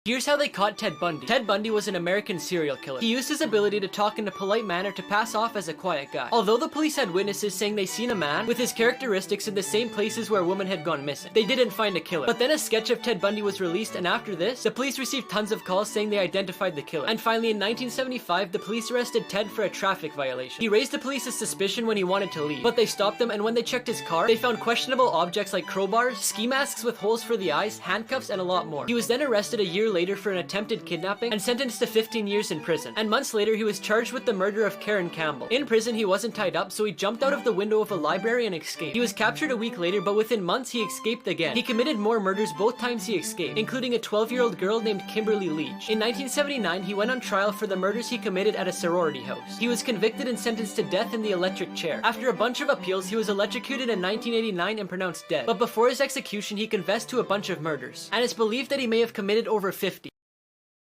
Here's how they caught Ted Bundy. Ted Bundy was an American serial killer. He used his ability to talk in a polite manner to pass off as a quiet guy. Although the police had witnesses saying they seen a man with his characteristics in the same places where a woman had gone missing, they didn't find a killer. But then a sketch of Ted Bundy was released, and after this, the police received tons of calls saying they identified the killer. And finally, in 1975, the police arrested Ted for a traffic violation. He raised the police's suspicion when he wanted to leave, but they stopped him, and when they checked his car, they found questionable objects like crowbars, ski masks with holes for the eyes, handcuffs, and a lot more. He was then arrested a year later for an attempted kidnapping and sentenced to 15 years in prison. And months later, he was charged with the murder of Karen Campbell. In prison, he wasn't tied up, so he jumped out of the window of a library and escaped. He was captured a week later, but within months, he escaped again. He committed more murders both times he escaped, including a 12-year-old girl named Kimberly Leach. In 1979, he went on trial for the murders he committed at a sorority house. He was convicted and sentenced to death in the electric chair. After a bunch of appeals, he was electrocuted in 1989 and pronounced dead. But before his execution, he confessed to a bunch of murders, and it's believed that he may have committed over 50.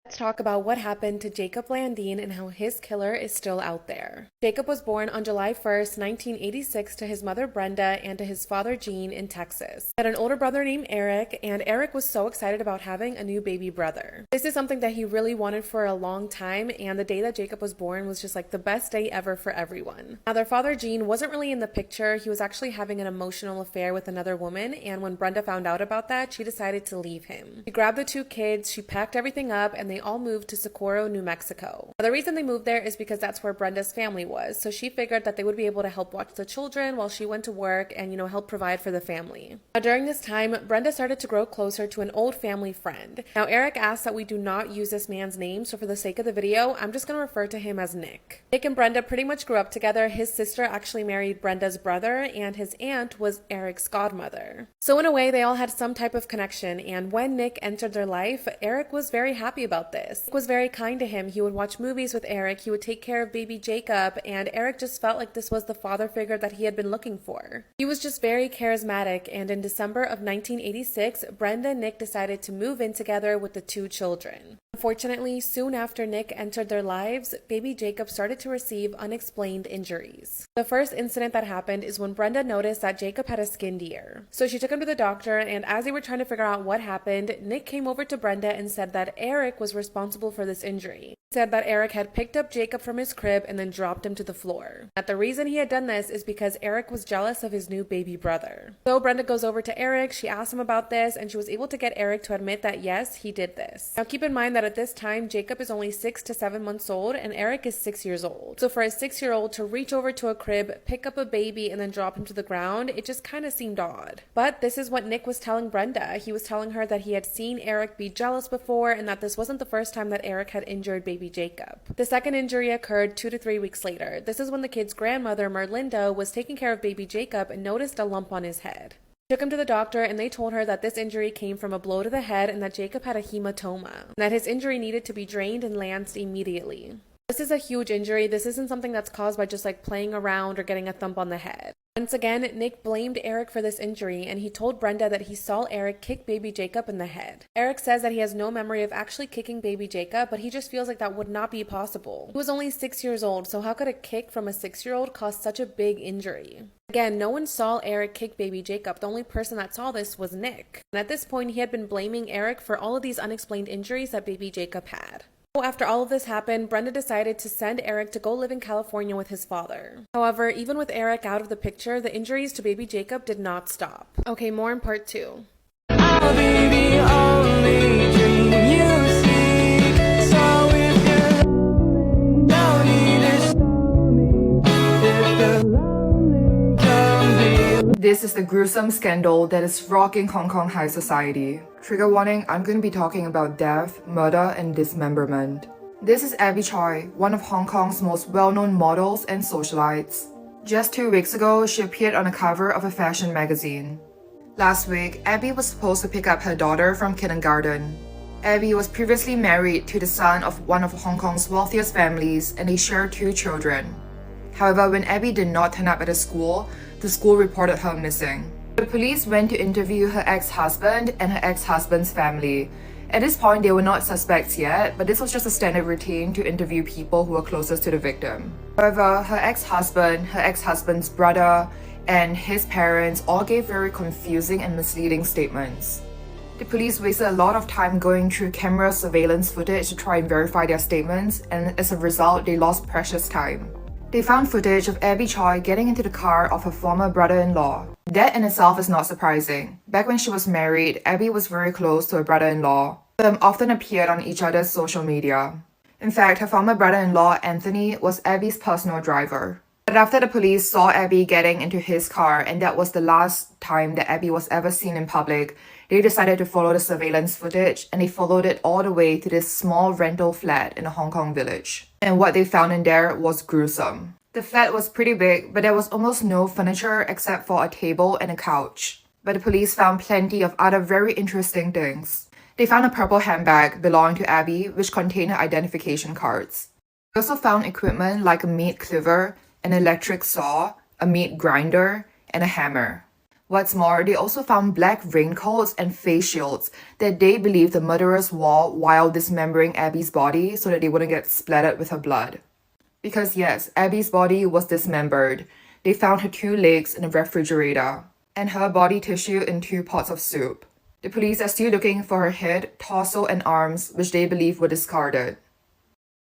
Let's talk about what happened to Jacob Landine and how his killer is still out there. Jacob was born on July 1st, 1986 to his mother Brenda and to his father Gene in Texas. He had an older brother named Eric, and Eric was so excited about having a new baby brother. This is something that he really wanted for a long time, and the day that Jacob was born was just like the best day ever for everyone. Now, their father Gene wasn't really in the picture. He was actually having an emotional affair with another woman, and when Brenda found out about that, she decided to leave him. She grabbed the two kids, she packed everything up, and they all moved to Socorro, New Mexico. Now, the reason they moved there is because that's where Brenda's family was, so she figured that they would be able to help watch the children while she went to work and, help provide for the family. Now, during this time, Brenda started to grow closer to an old family friend. Now, Eric asked that we do not use this man's name, so for the sake of the video, I'm just going to refer to him as Nick. Nick and Brenda pretty much grew up together. His sister actually married Brenda's brother, and his aunt was Eric's godmother. So in a way, they all had some type of connection, and when Nick entered their life, Eric was very happy about this. Nick was very kind to him. He would watch movies with Eric, he would take care of baby Jacob, and Eric just felt like this was the father figure that he had been looking for. He was just very charismatic, and in December of 1986, Brenda and Nick decided to move in together with the two children. Unfortunately, soon after Nick entered their lives, baby Jacob started to receive unexplained injuries. The first incident that happened is when Brenda noticed that Jacob had a skinned ear. So she took him to the doctor, and as they were trying to figure out what happened, Nick came over to Brenda and said that Eric was responsible for this injury. He said that Eric had picked up Jacob from his crib and then dropped him to the floor. That the reason he had done this is because Eric was jealous of his new baby brother. So Brenda goes over to Eric, she asked him about this, and she was able to get Eric to admit that yes, he did this. Now keep in mind that at this time, Jacob is only 6 to 7 months old and Eric is 6 years old. So for a 6-year-old to reach over to a crib, pick up a baby, and then drop him to the ground, it just kind of seemed odd. But this is what Nick was telling Brenda. He was telling her that he had seen Eric be jealous before and that this wasn't the first time that Eric had injured baby Jacob. The second injury occurred 2 to 3 weeks later. This is when the kid's grandmother, Merlinda, was taking care of baby Jacob and noticed a lump on his head. Took him to the doctor, and they told her that this injury came from a blow to the head and that Jacob had a hematoma, and that his injury needed to be drained and lanced immediately. This is a huge injury. This isn't something that's caused by just like playing around or getting a thump on the head. Once again, Nick blamed Eric for this injury, and he told Brenda that he saw Eric kick baby Jacob in the head. Eric says that he has no memory of actually kicking baby Jacob, but he just feels like that would not be possible. He was only 6 years old, so how could a kick from a 6-year-old cause such a big injury? Again, no one saw Eric kick baby Jacob. The only person that saw this was Nick. And at this point, he had been blaming Eric for all of these unexplained injuries that baby Jacob had. After all of this happened, Brenda decided to send Eric to go live in California with his father. However, even with Eric out of the picture, the injuries to baby Jacob did not stop. Okay, more in part 2. I'll be the only dream you see. So if you're lonely, no need to show me. If you're lonely, come be. This is the gruesome scandal that is rocking Hong Kong high society. Trigger warning, I'm going to be talking about death, murder, and dismemberment. This is Abby Choi, one of Hong Kong's most well-known models and socialites. Just 2 weeks ago, she appeared on the cover of a fashion magazine. Last week, Abby was supposed to pick up her daughter from kindergarten. Abby was previously married to the son of one of Hong Kong's wealthiest families, and they shared 2 children. However, when Abby did not turn up at the school reported her missing. The police went to interview her ex-husband and her ex-husband's family. At this point, they were not suspects yet, but this was just a standard routine to interview people who were closest to the victim. However, her ex-husband, her ex-husband's brother, and his parents all gave very confusing and misleading statements. The police wasted a lot of time going through camera surveillance footage to try and verify their statements, and as a result, they lost precious time. They found footage of Abby Choi getting into the car of her former brother-in-law. That in itself is not surprising. Back when she was married, Abby was very close to her brother-in-law. Them often appeared on each other's social media. In fact, her former brother-in-law, Anthony, was Abby's personal driver. But after the police saw Abby getting into his car, and that was the last time that Abby was ever seen in public, they decided to follow the surveillance footage, and they followed it all the way to this small rental flat in a Hong Kong village. And what they found in there was gruesome. The flat was pretty big, but there was almost no furniture except for a table and a couch. But the police found plenty of other very interesting things. They found a purple handbag belonging to Abby, which contained her identification cards. They also found equipment like a meat cleaver, an electric saw, a meat grinder, and a hammer. What's more, they also found black raincoats and face shields that they believe the murderers wore while dismembering Abby's body so that they wouldn't get splattered with her blood. Because yes, Abby's body was dismembered. They found her 2 legs in a refrigerator and her body tissue in 2 pots of soup. The police are still looking for her head, torso, and arms, which they believe were discarded.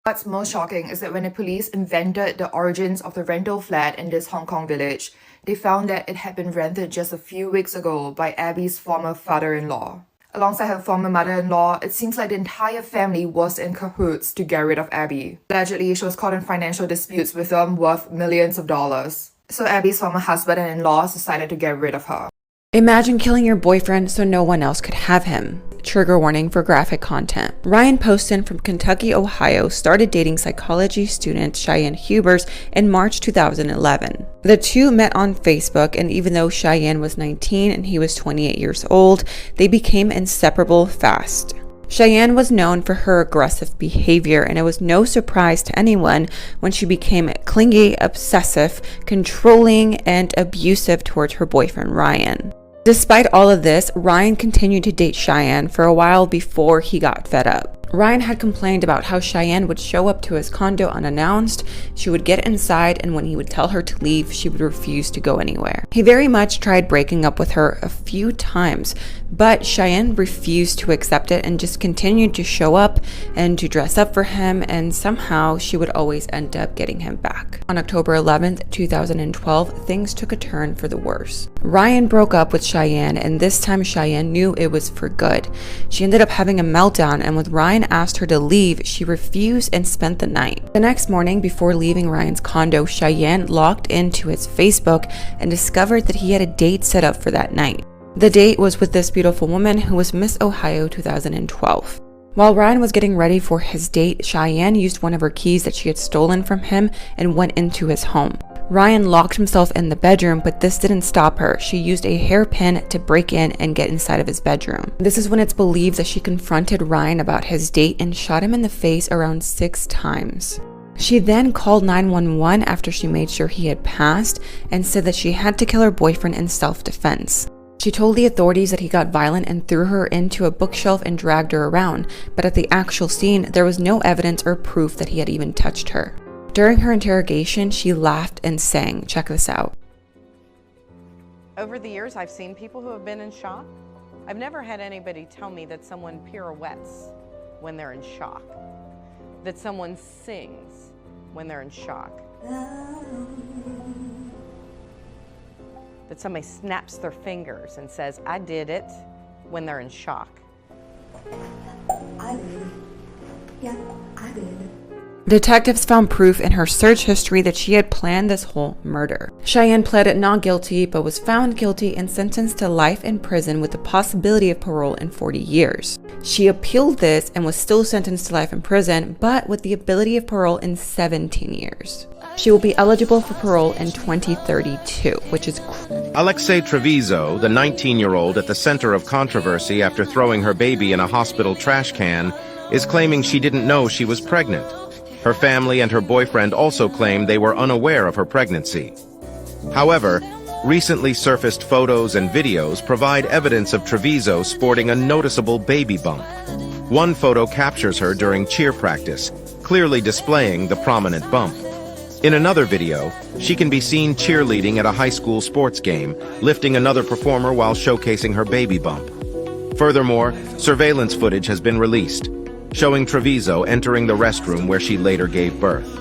What's most shocking is that when the police invented the origins of the rental flat in this Hong Kong village, they found that it had been rented just a few weeks ago by Abby's former father-in-law. Alongside her former mother-in-law, it seems like the entire family was in cahoots to get rid of Abby. Allegedly, she was caught in financial disputes with them worth millions of dollars. So Abby's former husband and in-laws decided to get rid of her. Imagine killing your boyfriend so no one else could have him. Trigger warning for graphic content. Ryan Poston from Kentucky, Ohio started dating psychology student Cheyenne Hubers in March 2011. The two met on Facebook, and even though Cheyenne was 19 and he was 28 years old, they became inseparable fast. Cheyenne was known for her aggressive behavior, and it was no surprise to anyone when she became clingy, obsessive, controlling, and abusive towards her boyfriend Ryan. Despite all of this, Ryan continued to date Cheyenne for a while before he got fed up. Ryan had complained about how Cheyenne would show up to his condo unannounced, she would get inside, and when he would tell her to leave, she would refuse to go anywhere. He very much tried breaking up with her a few times, but Cheyenne refused to accept it and just continued to show up and to dress up for him, and somehow she would always end up getting him back. On October 11th, 2012, things took a turn for the worse. Ryan broke up with Cheyenne, and this time Cheyenne knew it was for good. She ended up having a meltdown, and with Ryan asked her to leave, she refused and spent the night. The next morning, before leaving Ryan's condo, Cheyenne logged into his Facebook and discovered that he had a date set up for that night. The date was with this beautiful woman who was Miss Ohio 2012. While Ryan was getting ready for his date, Cheyenne used one of her keys that she had stolen from him and went into his home. Ryan locked himself in the bedroom, but this didn't stop her. She used a hairpin to break in and get inside of his bedroom. This is when it's believed that she confronted Ryan about his date and shot him in the face around 6 times. She then called 911 after she made sure he had passed and said that she had to kill her boyfriend in self-defense. She told the authorities that he got violent and threw her into a bookshelf and dragged her around, but at the actual scene, there was no evidence or proof that he had even touched her. During her interrogation, she laughed and sang. Check this out. Over the years, I've seen people who have been in shock. I've never had anybody tell me that someone pirouettes when they're in shock, that someone sings when they're in shock, that somebody snaps their fingers and says, "I did it," when they're in shock. I did. Yeah, I did. Detectives found proof in her search history that she had planned this whole murder. Cheyenne pled not guilty, but was found guilty and sentenced to life in prison with the possibility of parole in 40 years. She appealed this and was still sentenced to life in prison, but with the ability of parole in 17 years. She will be eligible for parole in 2032, which is Alexei Treviso, the 19-year-old at the center of controversy after throwing her baby in a hospital trash can, is claiming she didn't know she was pregnant. Her family and her boyfriend also claim they were unaware of her pregnancy. However, recently surfaced photos and videos provide evidence of Treviso sporting a noticeable baby bump. One photo captures her during cheer practice, clearly displaying the prominent bump. In another video, she can be seen cheerleading at a high school sports game, lifting another performer while showcasing her baby bump. Furthermore, surveillance footage has been released, showing Trevizo entering the restroom where she later gave birth.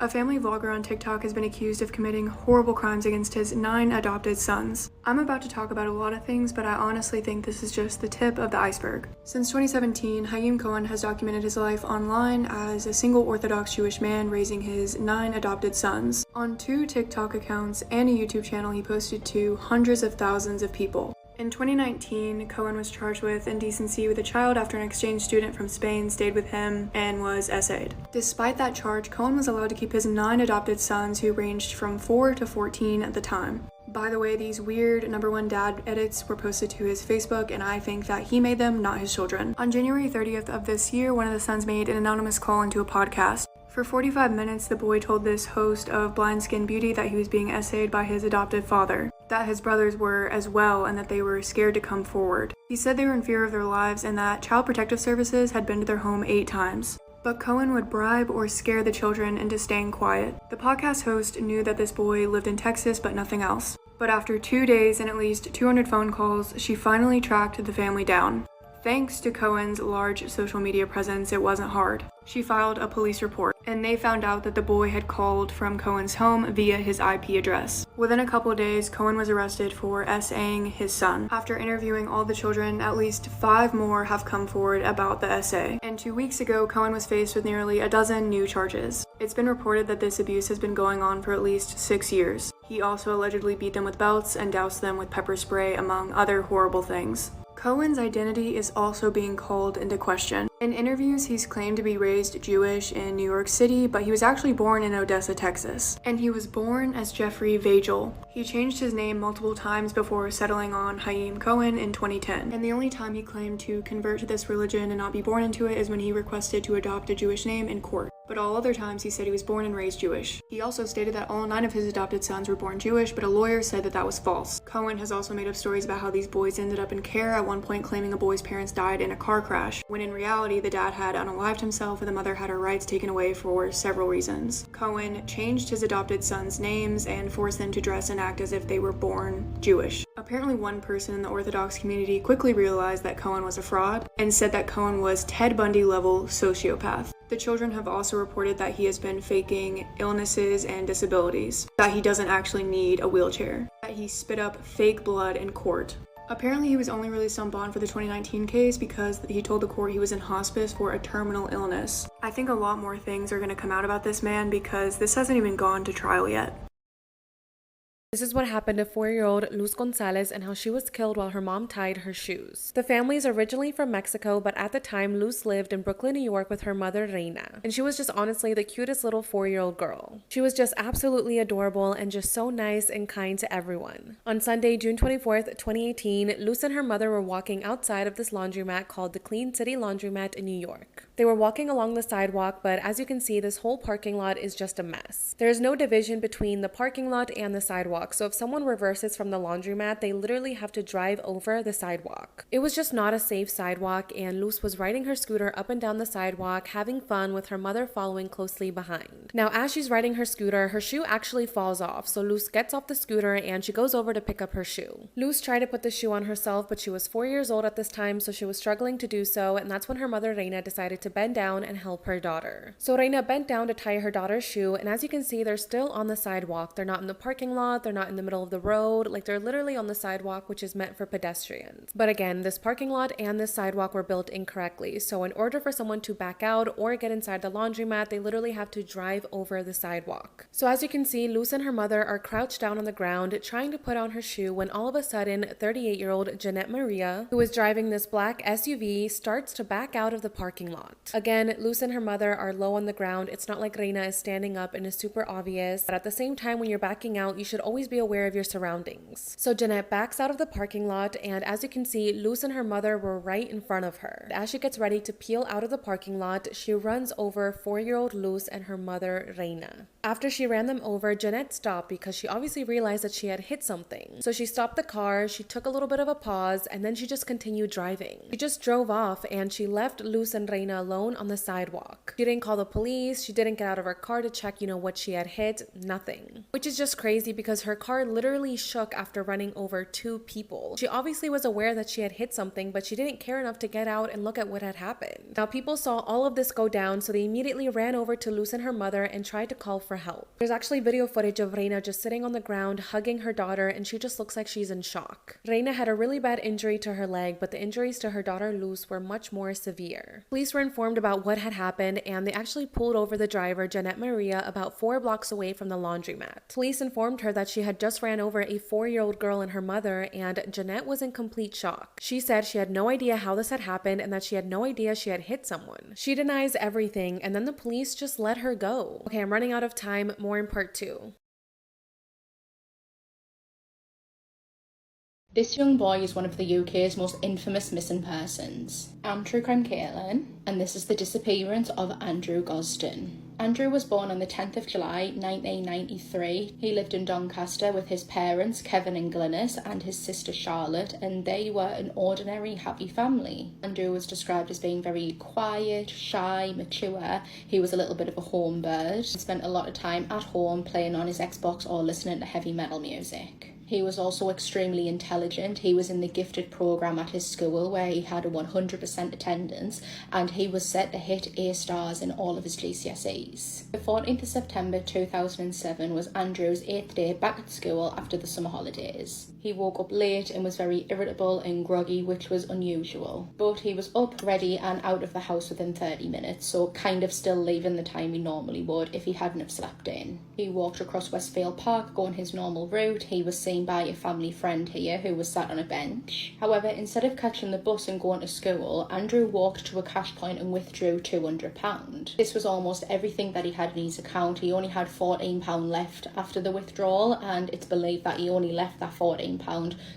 A family vlogger on TikTok has been accused of committing horrible crimes against his 9 adopted sons. I'm about to talk about a lot of things, but I honestly think this is just the tip of the iceberg. Since 2017, Haim Cohen has documented his life online as a single Orthodox Jewish man raising his 9 adopted sons. On 2 TikTok accounts and a YouTube channel he posted to hundreds of thousands of people. In 2019, Cohen was charged with indecency with a child after an exchange student from Spain stayed with him and was essayed. Despite that charge, Cohen was allowed to keep his 9 adopted sons who ranged from 4 to 14 at the time. By the way, these weird number one dad edits were posted to his Facebook, and I think that he made them, not his children. On January 30th of this year, one of the sons made an anonymous call into a podcast. For 45 minutes, the boy told this host of Blind Skin Beauty that he was being essayed by his adoptive father, that his brothers were as well, and that they were scared to come forward. He said they were in fear of their lives and that Child Protective Services had been to their home 8 times. But Cohen would bribe or scare the children into staying quiet. The podcast host knew that this boy lived in Texas, but nothing else. But after 2 days and at least 200 phone calls, she finally tracked the family down. Thanks to Cohen's large social media presence, it wasn't hard. She filed a police report, and they found out that the boy had called from Cohen's home via his IP address. Within a couple of days, Cohen was arrested for essaying his son. After interviewing all the children, at least 5 more have come forward about the essay. And 2 weeks ago, Cohen was faced with nearly a dozen new charges. It's been reported that this abuse has been going on for at least 6 years. He also allegedly beat them with belts and doused them with pepper spray, among other horrible things. Cohen's identity is also being called into question. In interviews, he's claimed to be raised Jewish in New York City, but he was actually born in Odessa, Texas. And he was born as Jeffrey Vagel. He changed his name multiple times before settling on Haim Cohen in 2010. And the only time he claimed to convert to this religion and not be born into it is when he requested to adopt a Jewish name in court. But all other times he said he was born and raised Jewish. He also stated that all 9 of his adopted sons were born Jewish, but a lawyer said that that was false. Cohen has also made up stories about how these boys ended up in care, at one point claiming a boy's parents died in a car crash, when in reality the dad had unalived himself and the mother had her rights taken away for several reasons. Cohen changed his adopted sons' names and forced them to dress and act as if they were born Jewish. Apparently one person in the Orthodox community quickly realized that Cohen was a fraud and said that Cohen was Ted Bundy level sociopath. The children have also reported that he has been faking illnesses and disabilities, that he doesn't actually need a wheelchair, that he spit up fake blood in court. Apparently he was only released on bond for the 2019 case because he told the court he was in hospice for a terminal illness. I think a lot more things are going to come out about this man because this hasn't even gone to trial yet. This is what happened to 4-year-old Luz Gonzalez and how she was killed while her mom tied her shoes. The family is originally from Mexico, but at the time, Luz lived in Brooklyn, New York with her mother, Reina. And she was just honestly the cutest little 4-year-old girl. She was just absolutely adorable and just so nice and kind to everyone. On Sunday, June 24th, 2018, Luz and her mother were walking outside of this laundromat called the Clean City Laundromat in New York. They were walking along the sidewalk, but as you can see, this whole parking lot is just a mess. There is no division between the parking lot and the sidewalk, so if someone reverses from the laundromat, they literally have to drive over the sidewalk. It was just not a safe sidewalk, and Luz was riding her scooter up and down the sidewalk, having fun with her mother following closely behind. Now, as she's riding her scooter, her shoe actually falls off, so Luz gets off the scooter and she goes over to pick up her shoe. Luz tried to put the shoe on herself, but she was 4 years old at this time, so she was struggling to do so, and that's when her mother Reina decided to bend down and help her daughter. So Reina bent down to tie her daughter's shoe, and as you can see, they're still on the sidewalk. They're not in the parking lot, they're not in the middle of the road, like they're literally on the sidewalk, which is meant for pedestrians. But again, this parking lot and this sidewalk were built incorrectly, so in order for someone to back out or get inside the laundromat, they literally have to drive over the sidewalk. So as you can see, Luz and her mother are crouched down on the ground trying to put on her shoe when all of a sudden 38-year-old Jeanette Maria, who is driving this black SUV, starts to back out of the parking lot. Again, Luz and her mother are low on the ground. It's not like Reina is standing up and is super obvious, but at the same time, when you're backing out, you should always be aware of your surroundings. So Jeanette backs out of the parking lot, and as you can see, Luz and her mother were right in front of her. As she gets ready to peel out of the parking lot, she runs over 4-year-old Luz and her mother Reina. After she ran them over, Jeanette stopped because she obviously realized that she had hit something. So she stopped the car, she took a little bit of a pause, and then she just continued driving. She just drove off and she left Luz and Reina alone on the sidewalk. She didn't call the police, she didn't get out of her car to check, what she had hit, nothing. Which is just crazy because her car literally shook after running over 2 people. She obviously was aware that she had hit something, but she didn't care enough to get out and look at what had happened. Now people saw all of this go down, so they immediately ran over to Luz and her mother and tried to call for help. There's actually video footage of Reina just sitting on the ground hugging her daughter, and she just looks like she's in shock. Reina had a really bad injury to her leg, but the injuries to her daughter Luz were much more severe. Police were informed about what had happened, and they actually pulled over the driver, Jeanette Maria, about 4 blocks away from the laundromat. Police informed her that she had just ran over a 4-year-old girl and her mother, and Jeanette was in complete shock. She said she had no idea how this had happened and that she had no idea she had hit someone. She denies everything, and then the police just let her go. Okay, I'm running out of time. More in part 2. This young boy is one of the UK's most infamous missing persons. I'm True Crime Caitlin, and this is the disappearance of Andrew Gosden. Andrew was born on the 10th of July 1993. He lived in Doncaster with his parents, Kevin and Glynis, and his sister Charlotte, and they were an ordinary, happy family. Andrew was described as being very quiet, shy, mature. He was a little bit of a home bird. He spent a lot of time at home playing on his Xbox or listening to heavy metal music. He was also extremely intelligent. He was in the gifted programme at his school where he had a 100% attendance, and he was set to hit A stars in all of his GCSEs. The 14th of September 2007 was Andrew's 8th day back at school after the summer holidays. He woke up late and was very irritable and groggy, which was unusual. But he was up, ready and out of the house within 30 minutes, so kind of still leaving the time he normally would if he hadn't have slept in. He walked across Westfield Park going his normal route. He was seen by a family friend here who was sat on a bench. However, instead of catching the bus and going to school, Andrew walked to a cash point and withdrew £200. This was almost everything that he had in his account. He only had £14 left after the withdrawal, and it's believed that he only left that £14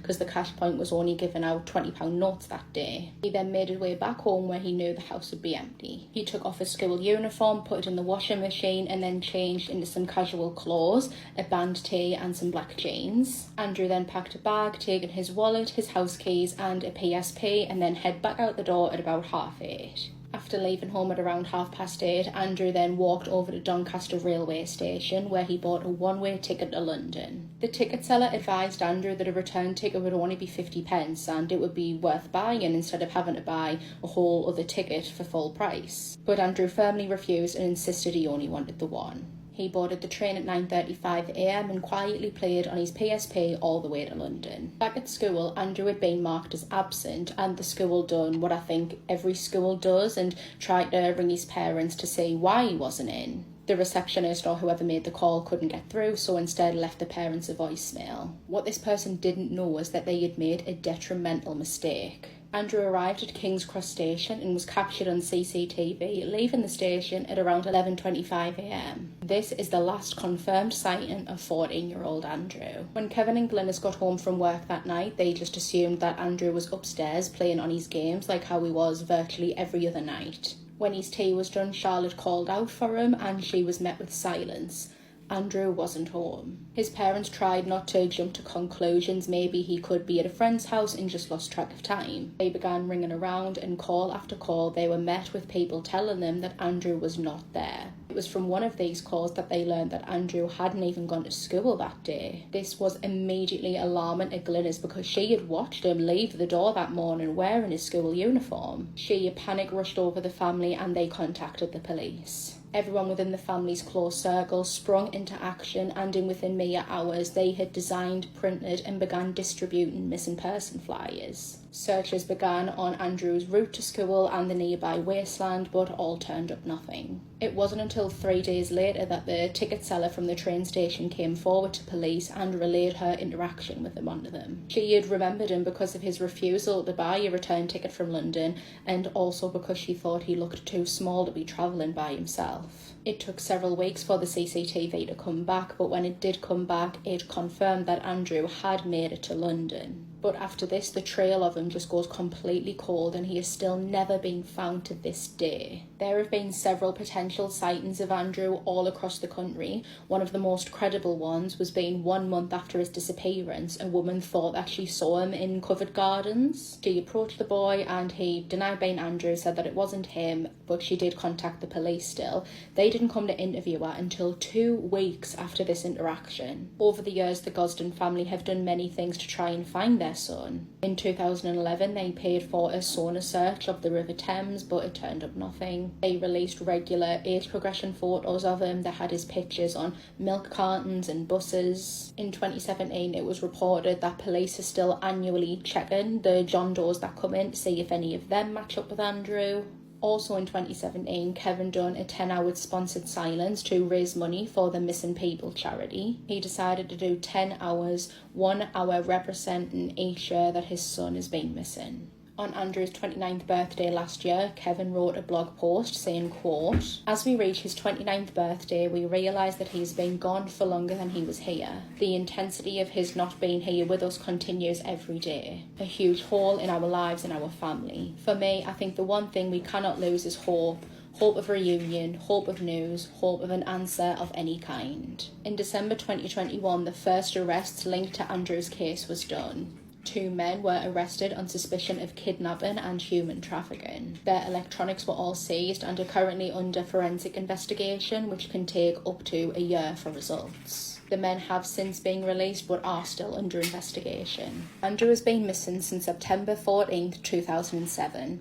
because the cash point was only giving out £20 notes that day. He then made his way back home where he knew the house would be empty. He took off his school uniform, put it in the washing machine, and then changed into some casual clothes, a band tee and some black jeans. Andrew then packed a bag, taking his wallet, his house keys and a PSP, and then head back out the door at about 8:30. After leaving home at around 8:30, Andrew then walked over to Doncaster railway station where he bought a one-way ticket to London. The ticket seller advised Andrew that a return ticket would only be 50p and it would be worth buying instead of having to buy a whole other ticket for full price. But Andrew firmly refused and insisted he only wanted the one. He boarded the train at 9:35 a.m. and quietly played on his PSP all the way to London. Back at school, Andrew had been marked as absent, and the school done what I think every school does and tried to ring his parents to see why he wasn't in. The receptionist or whoever made the call couldn't get through, so instead left the parents a voicemail. What this person didn't know was that they had made a detrimental mistake. Andrew arrived at King's Cross Station and was captured on CCTV, leaving the station at around 11:25 a.m. This is the last confirmed sighting of 14-year-old Andrew. When Kevin and Glynis got home from work that night, they just assumed that Andrew was upstairs playing on his games like how he was virtually every other night. When his tea was done, Charlotte called out for him and she was met with silence. Andrew wasn't home. His parents tried not to jump to conclusions. Maybe he could be at a friend's house and just lost track of time. They began ringing around, and call after call they were met with people telling them that Andrew was not there. It was from one of these calls that they learned that Andrew hadn't even gone to school that day. This was immediately alarming to Glynis because she had watched him leave the door that morning wearing his school uniform. She, panic rushed over the family and they contacted the police. Everyone within the family's close circle sprung into action, and within mere hours they had designed, printed and began distributing missing person flyers. Searches began on Andrew's route to school and the nearby wasteland, but all turned up nothing. It wasn't until 3 days later that the ticket seller from the train station came forward to police and relayed her interaction with him onto them. She had remembered him because of his refusal to buy a return ticket from London, and also because she thought he looked too small to be travelling by himself. It took several weeks for the CCTV to come back, but when it did come back, it confirmed that Andrew had made it to London. But after this, the trail of him just goes completely cold, and he has still never been found to this day. There have been several potential sightings of Andrew all across the country. One of the most credible ones was being 1 month after his disappearance. A woman thought that she saw him in Covent Gardens. She approached the boy and he denied being Andrew, said that it wasn't him, but she did contact the police still. They didn't come to interview her until 2 weeks after this interaction. Over the years, the Gosden family have done many things to try and find their son. In 2011, they paid for a sonar search of the River Thames, but it turned up nothing. They released regular age progression photos of him that had his pictures on milk cartons and buses. In 2017, it was reported that police are still annually checking the John Does that come in to see if any of them match up with Andrew. Also in 2017, Kevin done a 10-hour sponsored silence to raise money for the Missing People charity. He decided to do 10 hours, 1 hour representing each year that his son has been missing. On Andrew's 29th birthday last year, Kevin wrote a blog post saying, quote, "As we reach his 29th birthday, we realise that he's been gone for longer than he was here. The intensity of his not being here with us continues every day. A huge hole in our lives and our family. For me, I think the one thing we cannot lose is hope. Hope of reunion, hope of news, hope of an answer of any kind." In December 2021, the first arrests linked to Andrew's case was done. 2 men were arrested on suspicion of kidnapping and human trafficking. Their electronics were all seized and are currently under forensic investigation, which can take up to a year for results. The men have since been released but are still under investigation. Andrew has been missing since September 14th, 2007.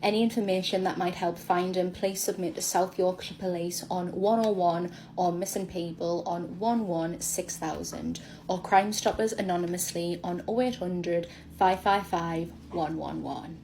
Any information that might help find him, please submit to South Yorkshire Police on 101 or Missing People on 116000 or Crime Stoppers anonymously on 0800 555 111.